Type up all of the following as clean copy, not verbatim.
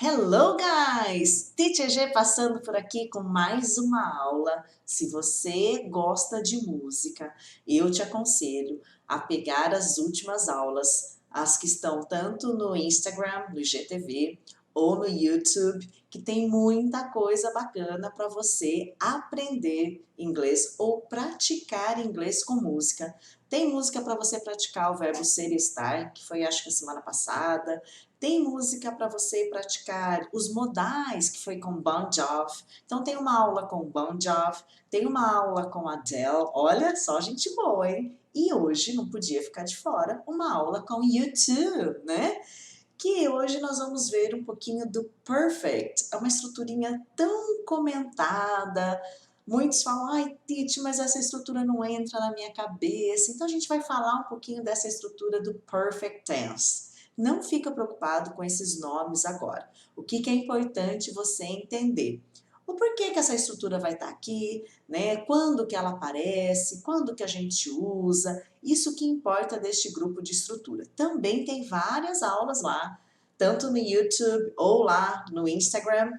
Hello guys! Teacher G passando por aqui com mais uma aula. Se você gosta de música, eu te aconselho a pegar as últimas aulas, as que estão tanto no Instagram, no IGTV, ou no YouTube, que tem muita coisa bacana para você aprender inglês ou praticar inglês com música. Tem música para você praticar o verbo ser e estar, que foi acho que a semana passada. Tem música para você praticar os modais, que foi com Bon Jovi. Então tem uma aula com Bon Jovi, tem uma aula com Adele. Olha só, gente boa, hein? E hoje não podia ficar de fora uma aula com U2, né? Que hoje nós vamos ver um pouquinho do Perfect. É uma estruturinha tão comentada. Muitos falam, ai, Titi, mas essa estrutura não entra na minha cabeça. Então a gente vai falar um pouquinho dessa estrutura do Perfect Tense. Não fica preocupado com esses nomes agora. O que é importante você entender? O porquê que essa estrutura vai estar aqui, né? Quando que ela aparece, quando que a gente usa, isso que importa deste grupo de estrutura. Também tem várias aulas lá, tanto no YouTube ou lá no Instagram,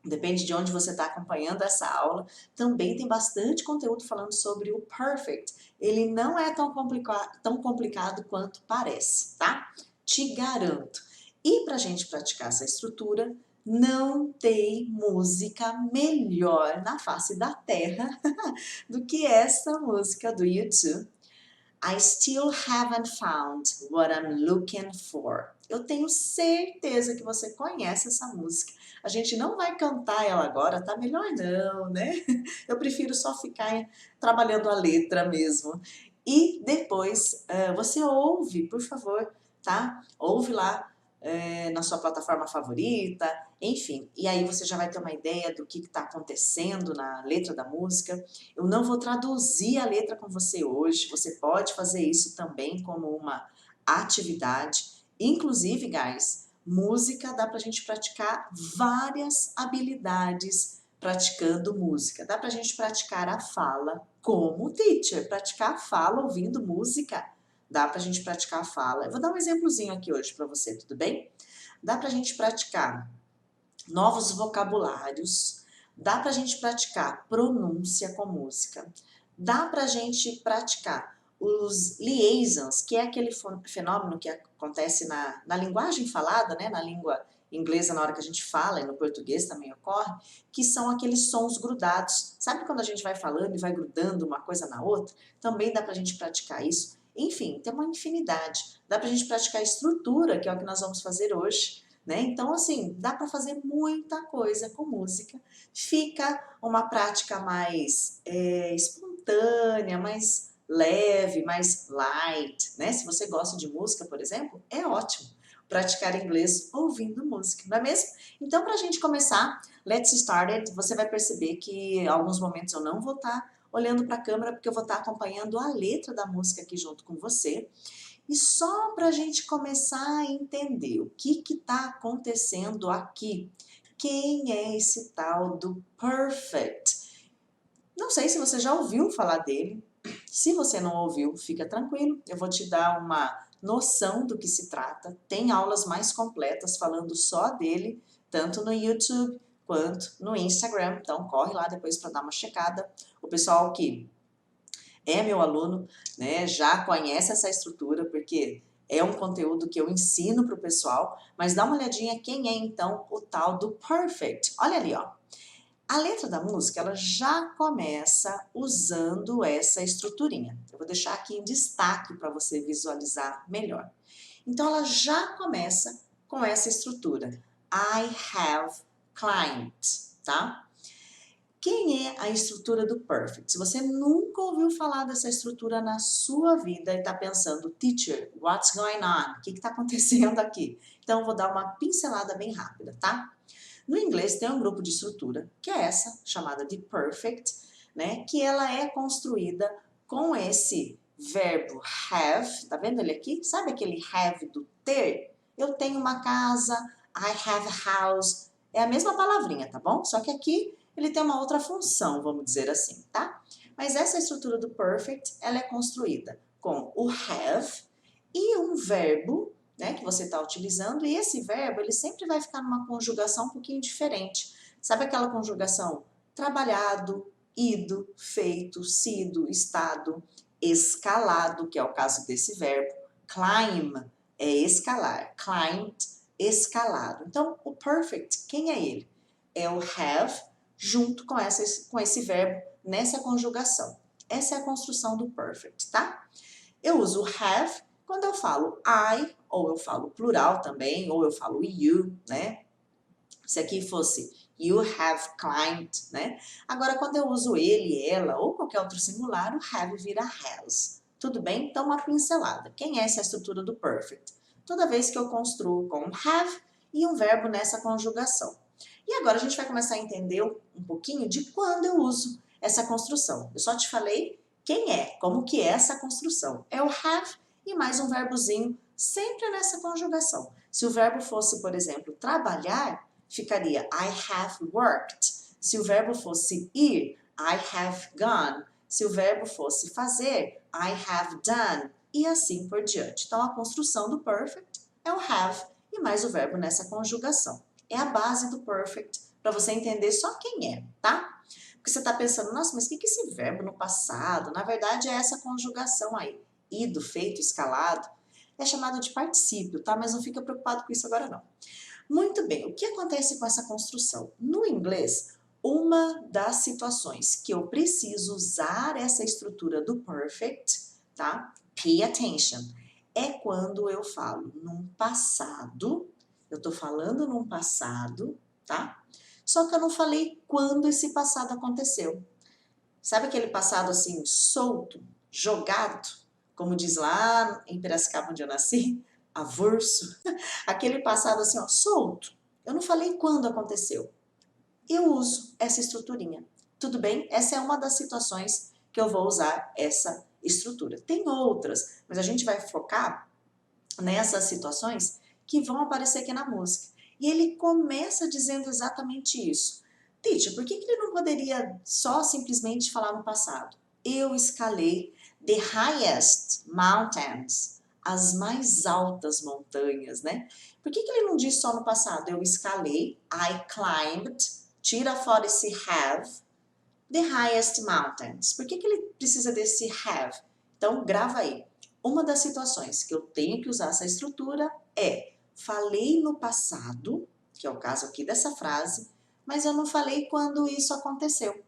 depende de onde você está acompanhando essa aula, também tem bastante conteúdo falando sobre o perfect. Ele não é tão complicado quanto parece, tá? Te garanto. E para a gente praticar essa estrutura, não tem música melhor na face da terra do que essa música do YouTube. I still haven't found what I'm looking for. Eu tenho certeza que você conhece essa música. A gente não vai cantar ela agora, tá? Melhor não, né? Eu prefiro só ficar trabalhando a letra mesmo. E depois você ouve, por favor, tá? Ouve lá na sua plataforma favorita, enfim. E aí você já vai ter uma ideia do que está acontecendo na letra da música. Eu não vou traduzir a letra com você hoje, você pode fazer isso também como uma atividade. Inclusive, guys, música dá pra gente praticar várias habilidades praticando música. Dá pra gente praticar a fala como teacher, praticar a fala ouvindo música. Dá pra gente praticar a fala. Eu vou dar um exemplozinho aqui hoje pra você, tudo bem? Dá pra gente praticar novos vocabulários, dá pra gente praticar pronúncia com música, dá pra gente praticar os liaisons, que é aquele fenômeno que acontece na linguagem falada, né, na língua inglesa na hora que a gente fala, e no português também ocorre, que são aqueles sons grudados. Sabe quando a gente vai falando e vai grudando uma coisa na outra? Também dá pra gente praticar isso. Enfim, tem uma infinidade. Dá pra gente praticar a estrutura, que é o que nós vamos fazer hoje, né? Então, assim, dá para fazer muita coisa com música. Fica uma prática mais espontânea, mais leve, mais light, né? Se você gosta de música, por exemplo, é ótimo praticar inglês ouvindo música, não é mesmo? Então, para a gente começar, let's start it. Você vai perceber que em alguns momentos eu não vou estar olhando para a câmera, porque eu vou estar acompanhando a letra da música aqui junto com você. E só para a gente começar a entender o que está acontecendo aqui, quem é esse tal do perfect? Não sei se você já ouviu falar dele. Se você não ouviu, fica tranquilo, eu vou te dar uma noção do que se trata. Tem aulas mais completas falando só dele, tanto no YouTube quanto no Instagram. Então corre lá depois para dar uma checada. O pessoal que é meu aluno, né, já conhece essa estrutura, porque é um conteúdo que eu ensino para o pessoal, mas dá uma olhadinha quem é então o tal do perfect. Olha ali, ó. A letra da música, ela já começa usando essa estruturinha. Eu vou deixar aqui em destaque para você visualizar melhor. Então, ela já começa com essa estrutura. I have climbed, tá? Quem é a estrutura do perfect? Se você nunca ouviu falar dessa estrutura na sua vida e está pensando, teacher, what's going on? O que está acontecendo aqui? Então, eu vou dar uma pincelada bem rápida, tá? No inglês tem um grupo de estrutura, que é essa, chamada de perfect, né? Que ela é construída com esse verbo have, tá vendo ele aqui? Sabe aquele have do ter? Eu tenho uma casa, I have a house, é a mesma palavrinha, tá bom? Só que aqui ele tem uma outra função, vamos dizer assim, tá? Mas essa estrutura do perfect, ela é construída com o have e um verbo, né, que você está utilizando, e esse verbo, ele sempre vai ficar numa conjugação um pouquinho diferente. Sabe aquela conjugação trabalhado, ido, feito, sido, estado, escalado, que é o caso desse verbo, climb é escalar, climbed, escalado. Então, o perfect, quem é ele? É o have junto com esse verbo nessa conjugação. Essa é a construção do perfect, tá? Eu uso have quando eu falo I, ou eu falo plural também, ou eu falo you, né? Se aqui fosse you have climbed, né? Agora, quando eu uso ele, ela, ou qualquer outro singular, o have vira has. Tudo bem? Então, uma pincelada. Quem é essa estrutura do perfect? Toda vez que eu construo com have e um verbo nessa conjugação. E agora a gente vai começar a entender um pouquinho de quando eu uso essa construção. Eu só te falei quem é, como que é essa construção. É o have e mais um verbozinho sempre nessa conjugação. Se o verbo fosse, por exemplo, trabalhar, ficaria I have worked. Se o verbo fosse ir, I have gone. Se o verbo fosse fazer, I have done. E assim por diante. Então, a construção do perfect é o have e mais o verbo nessa conjugação. É a base do perfect para você entender só quem é, tá? Porque você está pensando, nossa, mas o que é esse verbo no passado? Na verdade, é essa conjugação aí. Ido, feito, escalado. É chamado de particípio, tá? Mas não fica preocupado com isso agora, não. Muito bem, o que acontece com essa construção? No inglês, uma das situações que eu preciso usar essa estrutura do perfect, tá? Pay attention. É quando eu falo num passado, eu tô falando num passado, tá? Só que eu não falei quando esse passado aconteceu. Sabe aquele passado assim, solto, jogado? Como diz lá em Piracicaba, onde eu nasci, avulso. Aquele passado assim, ó, solto. Eu não falei quando aconteceu. Eu uso essa estruturinha. Tudo bem? Essa é uma das situações que eu vou usar essa estrutura. Tem outras, mas a gente vai focar nessas situações que vão aparecer aqui na música. E ele começa dizendo exatamente isso. Teacher, por que ele não poderia só simplesmente falar no passado? Eu escalei the highest mountains, as mais altas montanhas, né? Por que ele não diz só no passado? Eu escalei, I climbed, tira fora esse have, the highest mountains. Por que ele precisa desse have? Então, grava aí. Uma das situações que eu tenho que usar essa estrutura é falei no passado, que é o caso aqui dessa frase, mas eu não falei quando isso aconteceu.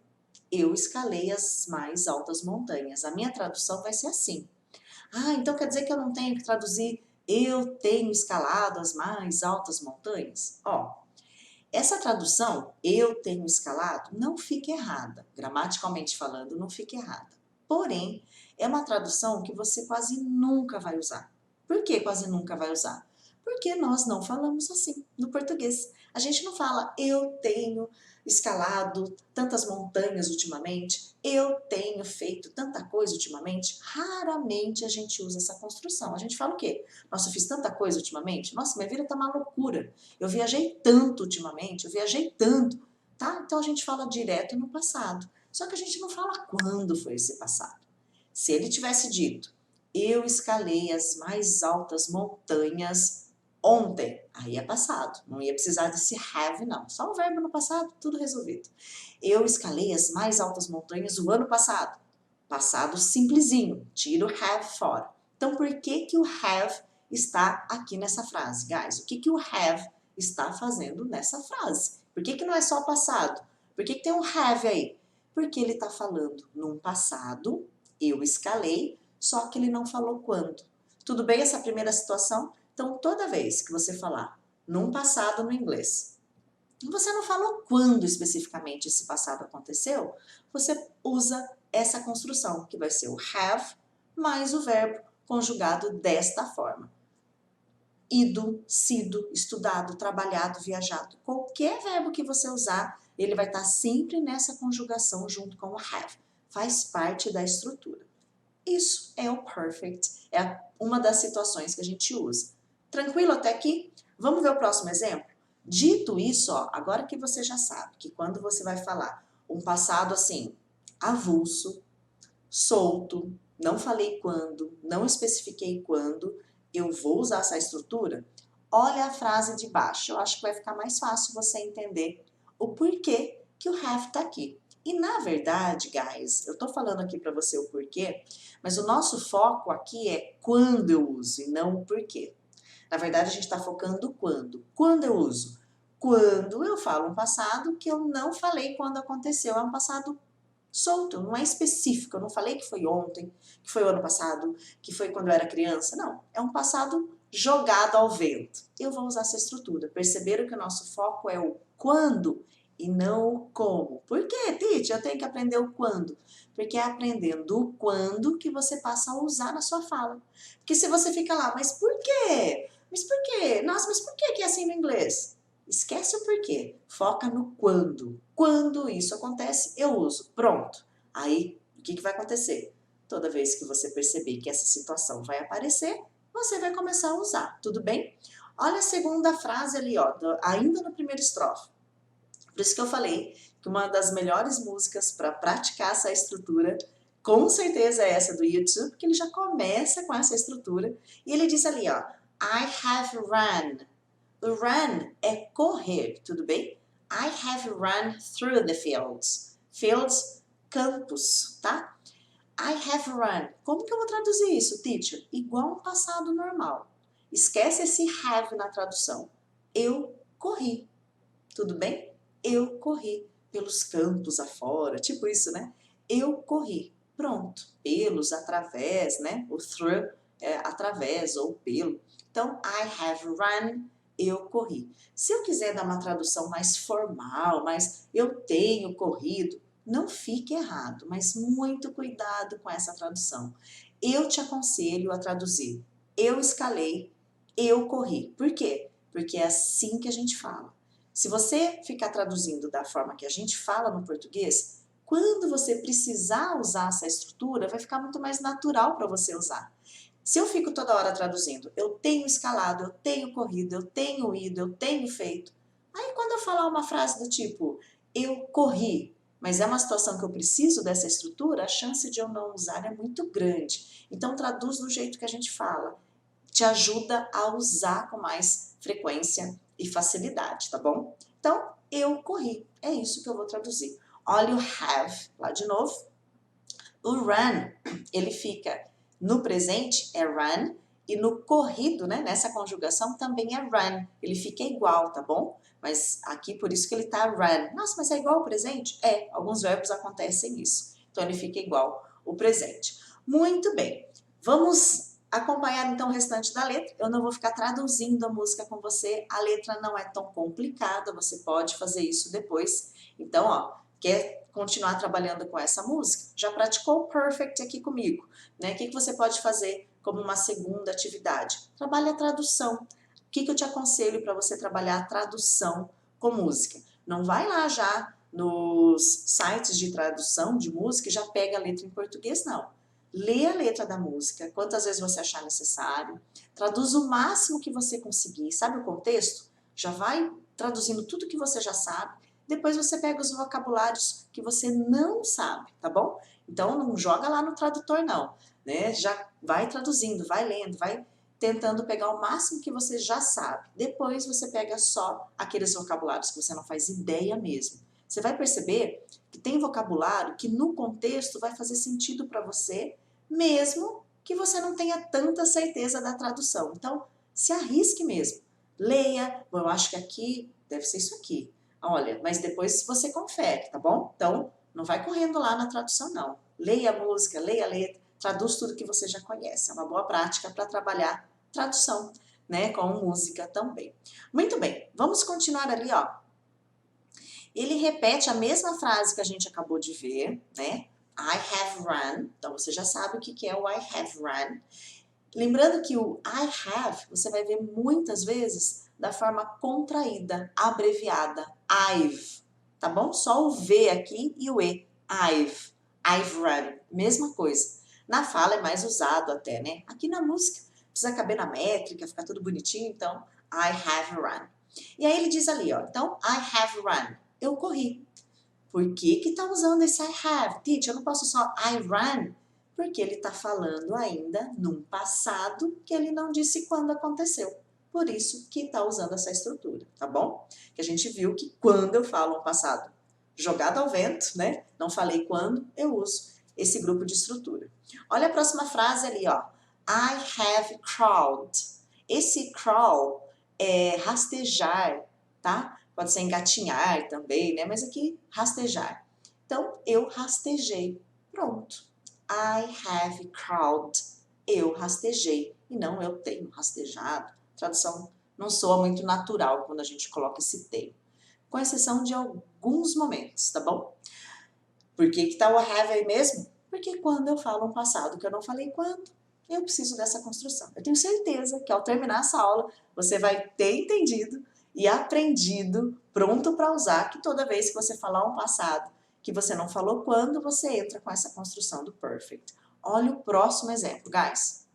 Eu escalei as mais altas montanhas. A minha tradução vai ser assim. Ah, então quer dizer que eu não tenho que traduzir eu tenho escalado as mais altas montanhas? Ó, essa tradução, eu tenho escalado, não fica errada. Gramaticalmente falando, não fica errada. Porém, é uma tradução que você quase nunca vai usar. Por que quase nunca vai usar? Porque nós não falamos assim no português. A gente não fala eu tenho escalado tantas montanhas ultimamente, eu tenho feito tanta coisa ultimamente. Raramente a gente usa essa construção. A gente fala o quê? Nossa, eu fiz tanta coisa ultimamente. Nossa, minha vida tá uma loucura. Eu viajei tanto ultimamente, eu viajei tanto, tá? Então a gente fala direto no passado. Só que a gente não fala quando foi esse passado. Se ele tivesse dito, eu escalei as mais altas montanhas ontem, aí é passado. Não ia precisar desse have, não. Só o verbo no passado, tudo resolvido. Eu escalei as mais altas montanhas o ano passado. Passado simplesinho, tira o have fora. Então, por que que o have está aqui nessa frase, guys? O que que o have está fazendo nessa frase? Por que que não é só passado? Por que que tem um have aí? Porque ele está falando num passado, eu escalei, só que ele não falou quando. Tudo bem essa primeira situação? Então, toda vez que você falar num passado no inglês, você não falou quando especificamente esse passado aconteceu, você usa essa construção, que vai ser o have mais o verbo conjugado desta forma. Ido, sido, estudado, trabalhado, viajado. Qualquer verbo que você usar, ele vai estar sempre nessa conjugação junto com o have. Faz parte da estrutura. Isso é o perfect, é uma das situações que a gente usa. Tranquilo até aqui? Vamos ver o próximo exemplo? Dito isso, ó, agora que você já sabe que quando você vai falar um passado assim, avulso, solto, não falei quando, não especifiquei quando, eu vou usar essa estrutura? Olha a frase de baixo, eu acho que vai ficar mais fácil você entender o porquê que o have está aqui. E na verdade, guys, eu tô falando aqui para você o porquê, mas o nosso foco aqui é quando eu uso e não o porquê. Na verdade, a gente está focando quando. Quando eu uso? Quando eu falo um passado que eu não falei quando aconteceu, é um passado solto, não é específico. Eu não falei que foi ontem, que foi o ano passado, que foi quando eu era criança. Não, é um passado jogado ao vento. Eu vou usar essa estrutura. Perceberam que o nosso foco é o quando e não o como. Por quê, Titi? Eu tenho que aprender o quando. Porque é aprendendo o quando que você passa a usar na sua fala. Porque se você fica lá, mas por quê? Mas por quê? Nossa, mas por que é assim no inglês? Esquece o porquê, foca no quando. Quando isso acontece, eu uso. Pronto. Aí, o que vai acontecer? Toda vez que você perceber que essa situação vai aparecer, você vai começar a usar, tudo bem? Olha a segunda frase ali, ó, ainda no primeiro estrofe. Por isso que eu falei que uma das melhores músicas para praticar essa estrutura, com certeza é essa do YouTube, porque ele já começa com essa estrutura. E ele diz ali, ó, I have run. O run é correr, tudo bem? I have run through the fields. Fields, campos, tá? I have run. Como que eu vou traduzir isso, teacher? Igual um passado normal. Esquece esse have na tradução. Eu corri, tudo bem? Eu corri pelos campos afora, tipo isso, né? Eu corri, pronto. Pelos, através, né? O through é através ou pelo. Então, I have run, eu corri. Se eu quiser dar uma tradução mais formal, mas eu tenho corrido, não fique errado, mas muito cuidado com essa tradução. Eu te aconselho a traduzir eu escalei, eu corri. Por quê? Porque é assim que a gente fala. Se você ficar traduzindo da forma que a gente fala no português, quando você precisar usar essa estrutura, vai ficar muito mais natural para você usar. Se eu fico toda hora traduzindo, eu tenho escalado, eu tenho corrido, eu tenho ido, eu tenho feito. Aí quando eu falar uma frase do tipo, eu corri, mas é uma situação que eu preciso dessa estrutura, a chance de eu não usar é muito grande. Então traduz do jeito que a gente fala. Te ajuda a usar com mais frequência e facilidade, tá bom? Então, eu corri. É isso que eu vou traduzir. Olha o have, lá de novo. O run, ele fica no presente, é run, e no corrido, né, nessa conjugação, também é run. Ele fica igual, tá bom? Mas aqui, por isso que ele tá run. Nossa, mas é igual ao presente? É, alguns verbos acontecem isso. Então, ele fica igual o presente. Muito bem. Vamos acompanhar, então, o restante da letra. Eu não vou ficar traduzindo a música com você. A letra não é tão complicada, você pode fazer isso depois. Então, ó, quer continuar trabalhando com essa música? Já praticou o Perfect aqui comigo, né? O que você pode fazer como uma segunda atividade? Trabalhe a tradução. O que eu te aconselho para você trabalhar a tradução com música? Não vai lá já nos sites de tradução de música e já pega a letra em português, não. Lê a letra da música, quantas vezes você achar necessário, traduz o máximo que você conseguir, sabe o contexto? Já vai traduzindo tudo que você já sabe, depois você pega os vocabulários que você não sabe, tá bom? Então não joga lá no tradutor não, né? Já vai traduzindo, vai lendo, vai tentando pegar o máximo que você já sabe. Depois você pega só aqueles vocabulários que você não faz ideia mesmo. Você vai perceber que tem vocabulário que no contexto vai fazer sentido para você, mesmo que você não tenha tanta certeza da tradução. Então, se arrisque mesmo. Leia, bom, eu acho que aqui deve ser isso aqui. Olha, mas depois você confere, tá bom? Então, não vai correndo lá na tradução, não. Leia a música, leia a letra, traduz tudo que você já conhece. É uma boa prática para trabalhar tradução, né, com música também. Muito bem, vamos continuar ali, ó. Ele repete a mesma frase que a gente acabou de ver, né? I have run. Então, você já sabe o que é o I have run. Lembrando que o I have, você vai ver muitas vezes da forma contraída, abreviada. I've, tá bom? Só o V aqui e o E. I've run. Mesma coisa. Na fala é mais usado até, né? Aqui na música precisa caber na métrica, ficar tudo bonitinho, então I have run. E aí ele diz ali, ó, então I have run. Eu corri. Por que que tá usando esse I have? Teacher, eu não posso só I run? Porque ele está falando ainda num passado que ele não disse quando aconteceu. Por isso que está usando essa estrutura, tá bom? Que a gente viu que quando eu falo um passado jogado ao vento, né? Não falei quando, eu uso esse grupo de estrutura. Olha a próxima frase ali, ó. I have crawled. Esse crawl é rastejar, tá? Pode ser engatinhar também, né? Mas aqui, rastejar. Então, eu rastejei. Pronto. I have crawled. Eu rastejei. E não eu tenho rastejado. A tradução não soa muito natural quando a gente coloca esse termo. Com exceção de alguns momentos, tá bom? Por que tá o have aí mesmo? Porque quando eu falo um passado que eu não falei quando, eu preciso dessa construção. Eu tenho certeza que ao terminar essa aula, você vai ter entendido e aprendido, pronto para usar, que toda vez que você falar um passado que você não falou quando, você entra com essa construção do perfect. Olha o próximo exemplo, guys.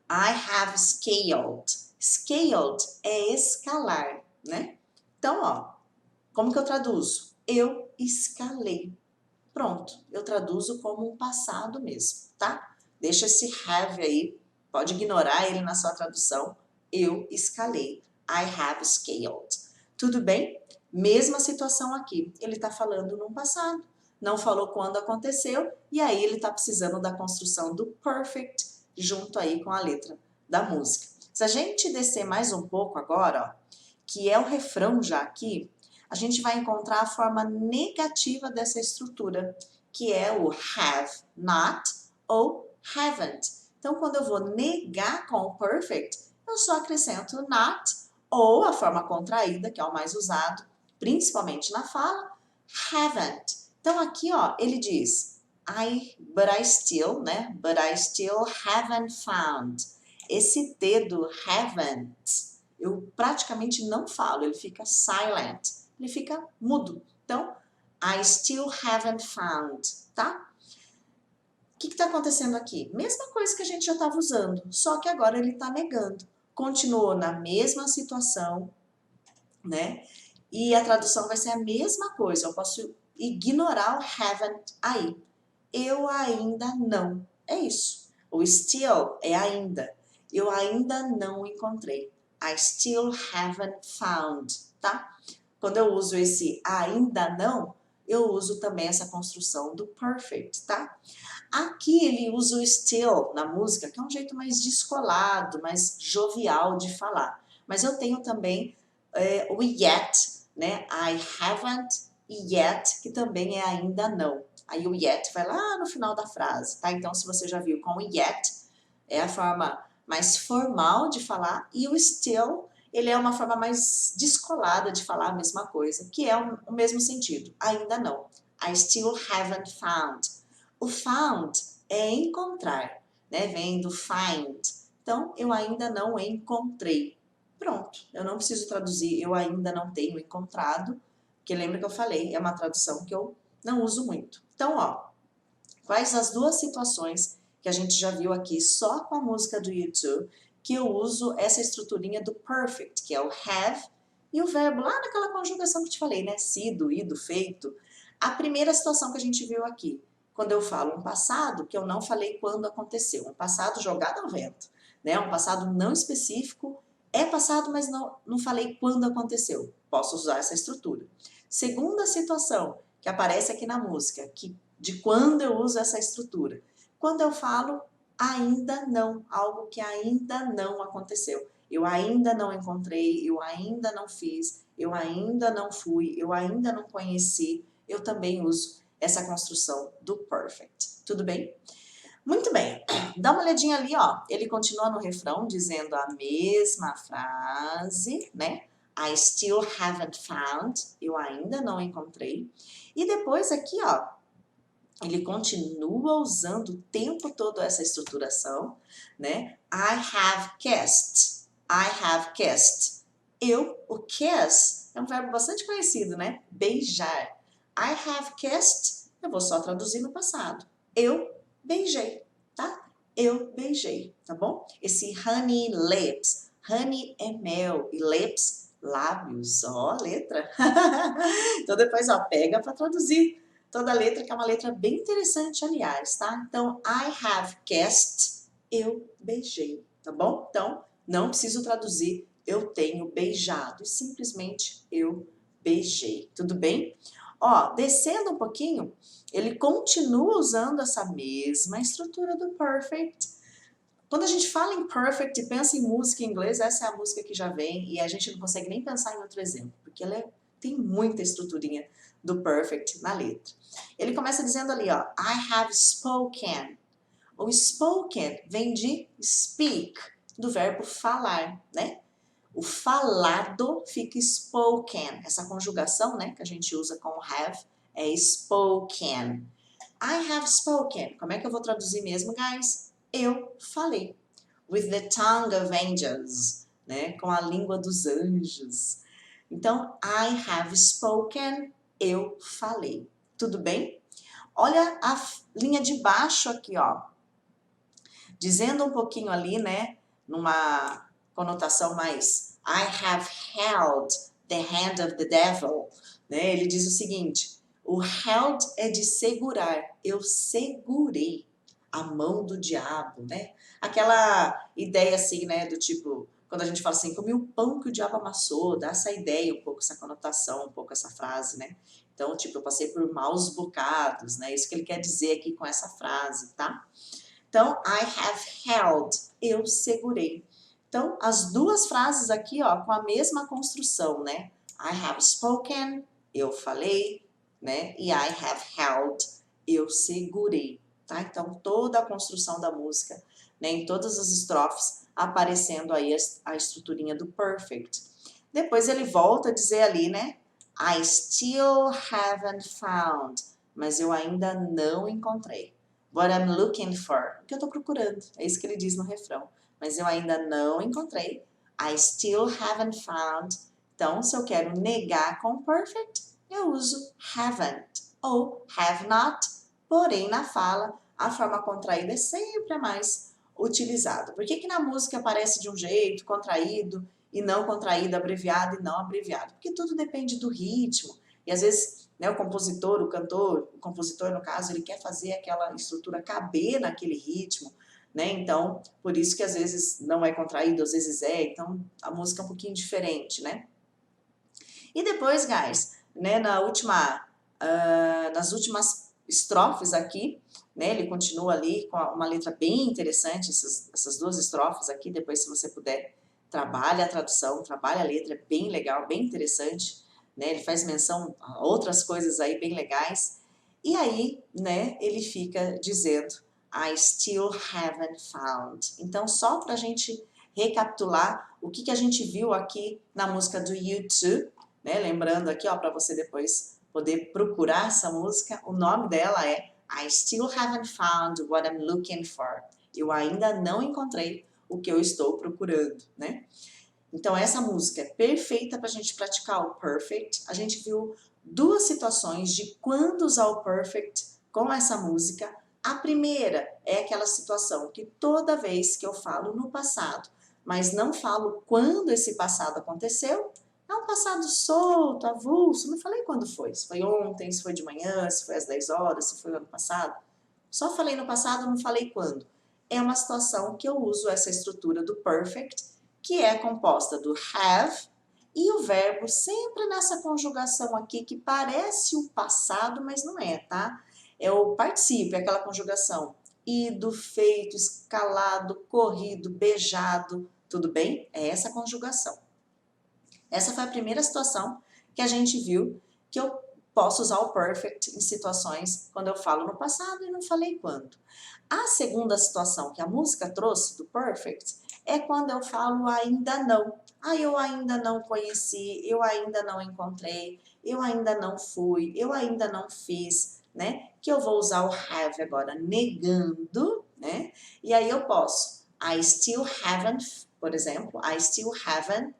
I have scaled. Scaled é escalar, né? Então, ó, como que eu traduzo? Eu escalei. Pronto, eu traduzo como um passado mesmo, tá? Deixa esse have aí, pode ignorar ele na sua tradução. Eu escalei. I have scaled. Tudo bem? Mesma situação aqui. Ele está falando no passado. Não falou quando aconteceu. E aí ele está precisando da construção do perfect junto aí com a letra da música. Se a gente descer mais um pouco agora, ó, que é o refrão já aqui, a gente vai encontrar a forma negativa dessa estrutura, que é o have not ou haven't. Então, quando eu vou negar com o perfect, eu só acrescento not ou a forma contraída, que é o mais usado, principalmente na fala, haven't. Então, aqui, ó, ele diz but I still, né? But I still haven't found. Esse T do haven't, eu praticamente não falo, ele fica silent, ele fica mudo. Então, I still haven't found, tá? O que está acontecendo aqui? Mesma coisa que a gente já estava usando, só que agora ele está negando. Continuou na mesma situação, né? E a tradução vai ser a mesma coisa, eu posso ignorar o haven't aí. Eu ainda não, é isso. O still é ainda. Eu ainda não encontrei. I still haven't found, tá? Quando eu uso esse ainda não, eu uso também essa construção do perfect, tá? Aqui ele usa o still na música, que é um jeito mais descolado, mais jovial de falar. Mas eu tenho também o yet, né? I haven't yet, que também é ainda não. Aí o yet vai lá no final da frase, tá? Então, se você já viu com o yet, é a forma mais formal de falar, e o still, ele é uma forma mais descolada de falar a mesma coisa, que é o mesmo sentido, ainda não. I still haven't found. O found é encontrar, né? Vem do find. Então, eu ainda não encontrei. Pronto, eu não preciso traduzir, eu ainda não tenho encontrado, porque lembra que eu falei, é uma tradução que eu não uso muito. Então, ó, quais as duas situações que a gente já viu aqui só com a música do YouTube, que eu uso essa estruturinha do perfect, que é o have, e o verbo lá naquela conjugação que eu te falei, né? Sido, ido, feito. A primeira situação que a gente viu aqui, quando eu falo um passado, que eu não falei quando aconteceu, um passado jogado ao vento, né? Um passado não específico, é passado, mas não falei quando aconteceu. Posso usar essa estrutura. Segunda situação, que aparece aqui na música, de quando eu uso essa estrutura. Quando eu falo ainda não, algo que ainda não aconteceu. Eu ainda não encontrei, eu ainda não fiz, eu ainda não fui, eu ainda não conheci. Eu também uso essa construção do perfect. Tudo bem? Muito bem. Dá uma olhadinha ali, ó. Ele continua no refrão dizendo a mesma frase, né? I still haven't found. Eu ainda não encontrei. E depois aqui, ó, ele continua usando o tempo todo essa estruturação, né? I have kissed. I have kissed. O kiss é um verbo bastante conhecido, né? Beijar. I have kissed, eu vou só traduzir no passado. Eu beijei, tá? Eu beijei, tá bom? Esse honey lips. Honey é mel e lips, lábios, ó, letra. Então depois, ó, pega para traduzir. toda a letra, que é uma letra bem interessante, aliás, tá? Então, I have kissed, eu beijei, tá bom? Então, não preciso traduzir, eu tenho beijado, e simplesmente eu beijei, tudo bem? Ó, descendo um pouquinho, ele continua usando essa mesma estrutura do perfect. Quando a gente fala em perfect e pensa em música em inglês, essa é a música que já vem e a gente não consegue nem pensar em outro exemplo, porque ela tem muita estruturinha do perfect na letra. Ele começa dizendo ali, ó, I have spoken. O spoken vem de speak, do verbo falar, né? O falado fica spoken. Essa conjugação, né, que a gente usa com have é spoken. I have spoken. Como é que eu vou traduzir mesmo, guys? Eu falei. With the tongue of angels, né? Com a língua dos anjos. Então, I have spoken, eu falei. Tudo bem? Olha a linha de baixo aqui, ó. Dizendo um pouquinho ali, né? Numa conotação mais I have held the hand of the devil, né? Ele diz o seguinte, o held é de segurar, eu segurei a mão do diabo, né? Aquela ideia assim, né, do tipo, quando a gente fala assim, comi o pão que o diabo amassou, dá essa ideia um pouco, essa conotação, um pouco essa frase, né? Então, tipo, eu passei por maus bocados, né? Isso que ele quer dizer aqui com essa frase, tá? Então, I have held, eu segurei. Então, as duas frases aqui, ó, com a mesma construção, né? I have spoken, eu falei, né? E I have held, eu segurei, tá? Então, toda a construção da música, né, em todas as estrofes, aparecendo aí a estruturinha do perfect. Depois ele volta a dizer ali, né? I still haven't found, mas eu ainda não encontrei. What I'm looking for, o que eu tô procurando, é isso que ele diz no refrão. Mas eu ainda não encontrei. I still haven't found. Então, se eu quero negar com perfect, eu uso haven't ou have not. Porém, na fala, a forma contraída é sempre a mais utilizada. Por que que na música aparece de um jeito, contraído, e não contraído, abreviado e não abreviado? Porque tudo depende do ritmo. E às vezes, né, o compositor, o cantor, o compositor no caso, ele quer fazer aquela estrutura caber naquele ritmo, né? Então, por isso que às vezes não é contraído, às vezes é, então a música é um pouquinho diferente, né? E depois, guys, né, nas últimas estrofes aqui, né, ele continua ali com uma letra bem interessante, essas duas estrofes aqui, depois se você puder, trabalha a tradução, trabalha a letra, é bem legal, bem interessante, né, ele faz menção a outras coisas aí bem legais, e aí, né, ele fica dizendo, I still haven't found. Então, só para a gente recapitular o que a gente viu aqui na música do U2, né, lembrando aqui, ó, para você depois poder procurar essa música, o nome dela é I still haven't found what I'm looking for. Eu ainda não encontrei o que eu estou procurando, né? Então, essa música é perfeita para a gente praticar o perfect. A gente viu duas situações de quando usar o perfect com essa música. A primeira é aquela situação que toda vez que eu falo no passado, mas não falo quando esse passado aconteceu, é um passado solto, avulso, não falei quando foi. Se foi ontem, se foi de manhã, se foi às 10 horas, se foi ano passado. Só falei no passado, não falei quando. É uma situação que eu uso essa estrutura do perfect, que é composta do have e o verbo sempre nessa conjugação aqui que parece o passado, mas não é, tá? É o particípio, é aquela conjugação ido, feito, escalado, corrido, beijado, tudo bem? É essa conjugação. Essa foi a primeira situação que a gente viu que eu posso usar o perfect em situações quando eu falo no passado e não falei quando. A segunda situação que a música trouxe do perfect é quando eu falo ainda não. Ah, eu ainda não conheci, eu ainda não encontrei, eu ainda não fui, eu ainda não fiz, né? Que eu vou usar o have agora negando, né? E aí eu posso I still haven't, por exemplo, I still haven't,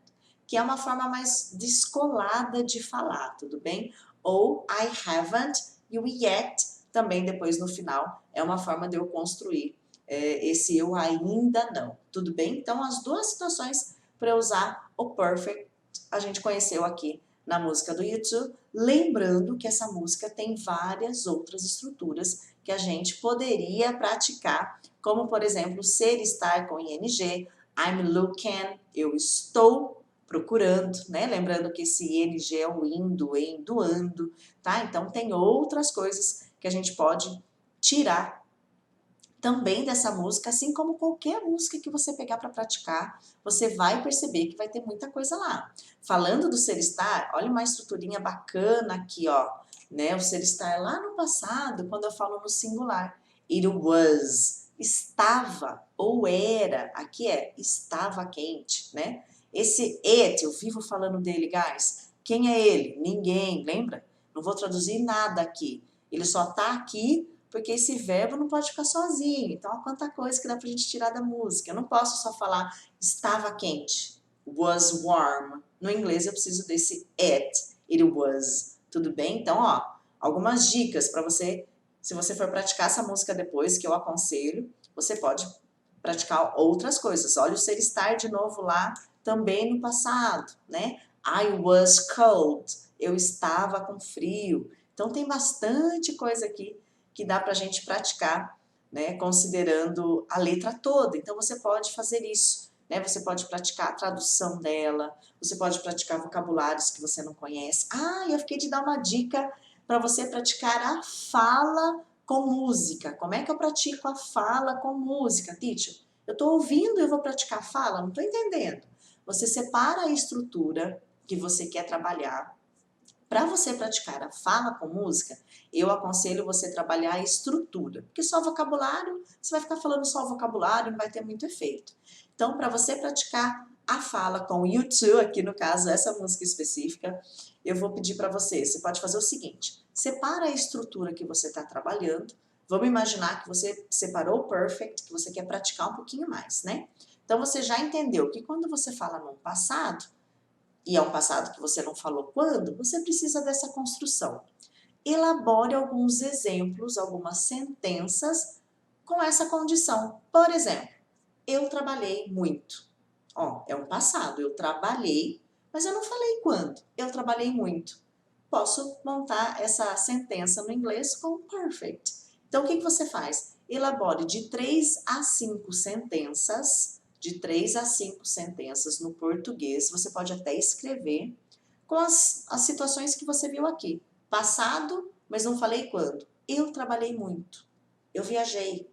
que é uma forma mais descolada de falar, tudo bem? Ou I haven't e o yet também depois no final é uma forma de eu construir esse eu ainda não, tudo bem? Então as duas situações para usar o perfect a gente conheceu aqui na música do YouTube, lembrando que essa música tem várias outras estruturas que a gente poderia praticar, como por exemplo, ser, estar com ing, I'm looking, eu estou procurando, né? Lembrando que esse ing é o indo, indo, ando, tá? Então tem outras coisas que a gente pode tirar também dessa música, assim como qualquer música que você pegar para praticar, você vai perceber que vai ter muita coisa lá. Falando do ser estar, olha uma estruturinha bacana aqui, ó, né? O ser estar lá no passado, quando eu falo no singular. It was, estava ou era, aqui é estava quente, né? Esse it, eu vivo falando dele, guys. Quem é ele? Ninguém, lembra? Não vou traduzir nada aqui. Ele só tá aqui porque esse verbo não pode ficar sozinho. Então, olha quanta coisa que dá pra gente tirar da música. Eu não posso só falar estava quente, was warm. No inglês eu preciso desse it was. Tudo bem? Então, ó, algumas dicas para você, se você for praticar essa música depois, que eu aconselho, você pode praticar outras coisas. Olha o ser estar de novo lá, também no passado, né? I was cold, eu estava com frio. Então, tem bastante coisa aqui que dá para a gente praticar, né, considerando a letra toda. Então, você pode fazer isso, né? Você pode praticar a tradução dela, você pode praticar vocabulários que você não conhece. Ah, eu fiquei de dar uma dica para você praticar a fala com música. Como é que eu pratico a fala com música, teacher? Eu estou ouvindo e eu vou praticar a fala? Não estou entendendo. Você separa a estrutura que você quer trabalhar. Para você praticar a fala com música, eu aconselho você trabalhar a estrutura, porque só vocabulário, você vai ficar falando só vocabulário, não vai ter muito efeito. Então, para você praticar a fala com YouTube, aqui no caso, essa música específica, eu vou pedir para você pode fazer o seguinte, separa a estrutura que você está trabalhando, vamos imaginar que você separou o perfect, que você quer praticar um pouquinho mais, né? Então, você já entendeu que quando você fala no passado, e é um passado que você não falou quando, você precisa dessa construção. Elabore alguns exemplos, algumas sentenças com essa condição. Por exemplo, eu trabalhei muito. Ó, é um passado, eu trabalhei, mas eu não falei quando. Eu trabalhei muito. Posso montar essa sentença no inglês com perfect. Então, o que você faz? Elabore de 3 a 5 sentenças, de 3 a 5 sentenças no português, você pode até escrever com as situações que você viu aqui. Passado, mas não falei quando. Eu trabalhei muito. Eu viajei.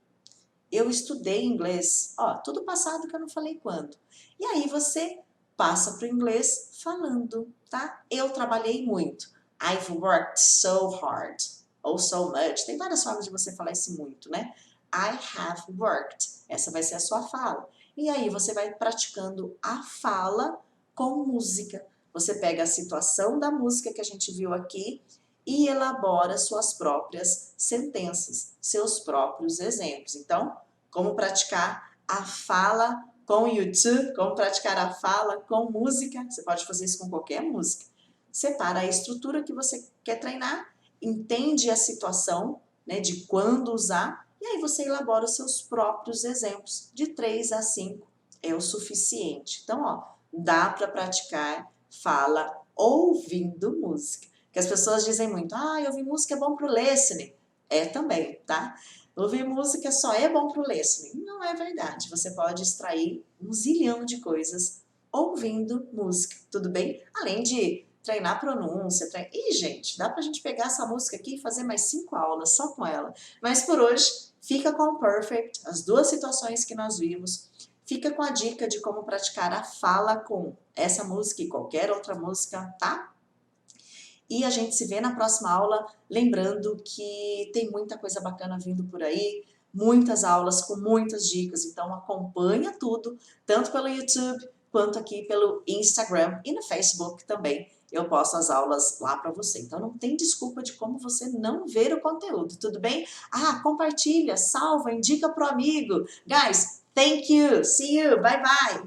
Eu estudei inglês. Ó, tudo passado que eu não falei quando. E aí você passa para o inglês falando, tá? Eu trabalhei muito. I've worked so hard. Ou so much. Tem várias formas de você falar esse muito, né? I have worked. Essa vai ser a sua fala. E aí você vai praticando a fala com música. Você pega a situação da música que a gente viu aqui e elabora suas próprias sentenças, seus próprios exemplos. Então, como praticar a fala com YouTube, como praticar a fala com música, você pode fazer isso com qualquer música. Separa a estrutura que você quer treinar, entende a situação, né, de quando usar, e aí você elabora os seus próprios exemplos. De 3 a 5 é o suficiente. Então, ó, dá para praticar fala ouvindo música. Que as pessoas dizem muito, ouvir música é bom para o listening. É também, tá? Ouvir música só é bom para o listening. Não é verdade. Você pode extrair um zilhão de coisas ouvindo música, tudo bem? Além de treinar pronúncia. Ih, gente, dá pra gente pegar essa música aqui e fazer mais 5 aulas só com ela. Mas por hoje, fica com o perfect, as duas situações que nós vimos. Fica com a dica de como praticar a fala com essa música e qualquer outra música, tá? E a gente se vê na próxima aula, lembrando que tem muita coisa bacana vindo por aí, muitas aulas com muitas dicas, então acompanha tudo, tanto pelo YouTube quanto aqui pelo Instagram e no Facebook também. Eu posto as aulas lá para você. Então não tem desculpa de como você não ver o conteúdo, tudo bem? Compartilha, salva, indica pro amigo. Guys, thank you. See you. Bye bye.